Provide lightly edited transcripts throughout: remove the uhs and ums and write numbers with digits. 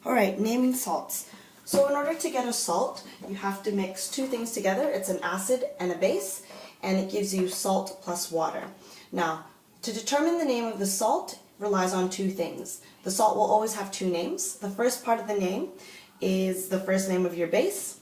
Alright, naming salts. So in order to get a salt, you have to mix two things together. It's an acid and a base, and it gives you salt plus water. Now, to determine the name of the salt relies on two things. The salt will always have two names. The first part of the name is the first name of your base,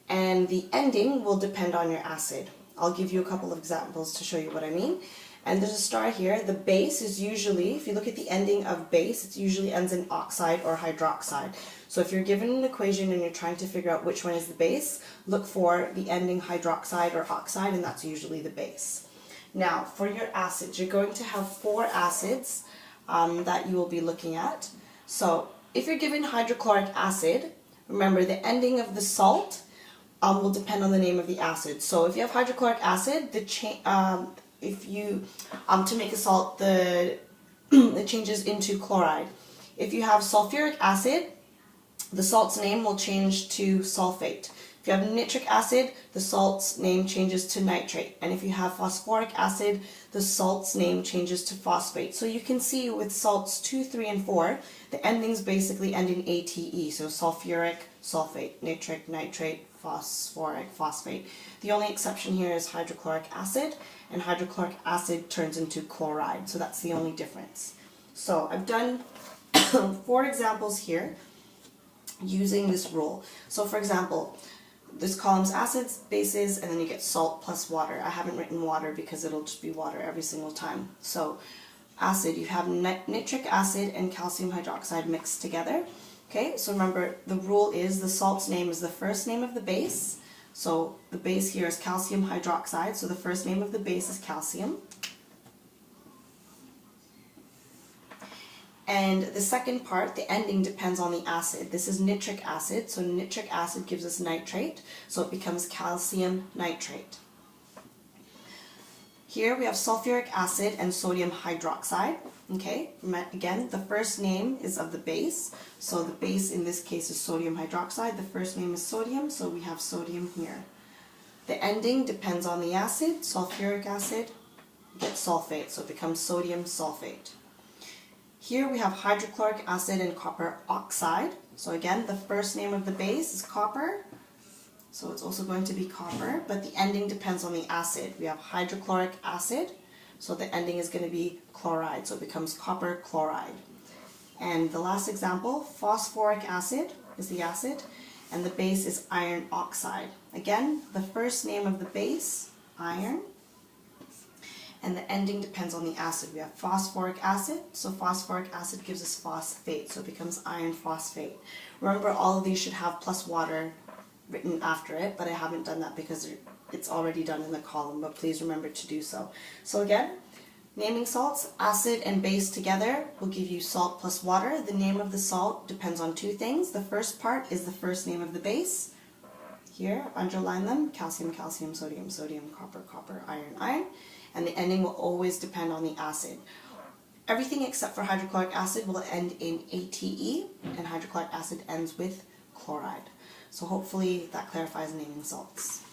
and the ending will depend on your acid. I'll give you a couple of examples to show you what I mean. And there's a star here. The base is usually, if you look at the ending of base, it usually ends in oxide or hydroxide. So if you're given an equation and you're trying to figure out which one is the base, look for the ending hydroxide or oxide, and that's usually the base. Now, for your acids, you're going to have four acids that you will be looking at. So if you're given hydrochloric acid, remember the ending of the salt will depend on the name of the acid. So if you have hydrochloric acid, to make a salt, it changes into chloride. If you have sulfuric acid, the salt's name will change to sulfate. If you have nitric acid, the salt's name changes to nitrate. And if you have phosphoric acid, the salt's name changes to phosphate. So you can see with salts 2, 3, and 4, the endings basically end in ATE. So sulfuric, sulfate, nitric, nitrate, phosphoric, phosphate. The only exception here is hydrochloric acid, and hydrochloric acid turns into chloride. So that's the only difference. So I've done 4 examples here using this rule. So for example, this column's acids, bases, and then you get salt plus water. I haven't written water because it'll just be water every single time. So acid, you have nitric acid and calcium hydroxide mixed together. Okay, so remember the rule is the salt's name is the first name of the base. So the base here is calcium hydroxide, so the first name of the base is calcium. And the second part, the ending, depends on the acid. This is nitric acid, so nitric acid gives us nitrate, so it becomes calcium nitrate. Here we have sulfuric acid and sodium hydroxide. Okay, again, the first name is of the base, so the base in this case is sodium hydroxide. The first name is sodium, so we have sodium here. The ending depends on the acid. Sulfuric acid gets sulfate, so it becomes sodium sulfate. Here we have hydrochloric acid and copper oxide. So again, the first name of the base is copper, so it's also going to be copper, but the ending depends on the acid. We have hydrochloric acid, so the ending is going to be chloride, so it becomes copper chloride. And the last example, phosphoric acid is the acid, and the base is iron oxide. Again, the first name of the base, iron, and the ending depends on the acid. We have phosphoric acid, so phosphoric acid gives us phosphate, so it becomes iron phosphate. Remember, all of these should have plus water written after it, but I haven't done that because it's already done in the column, but please remember to do so. So again, naming salts, acid and base together will give you salt plus water. The name of the salt depends on two things. The first part is the first name of the base. Here, underline them, calcium, calcium, sodium, sodium, copper, copper, iron, iron. And the ending will always depend on the acid. Everything except for hydrochloric acid will end in ATE, and hydrochloric acid ends with chloride. So hopefully that clarifies naming salts.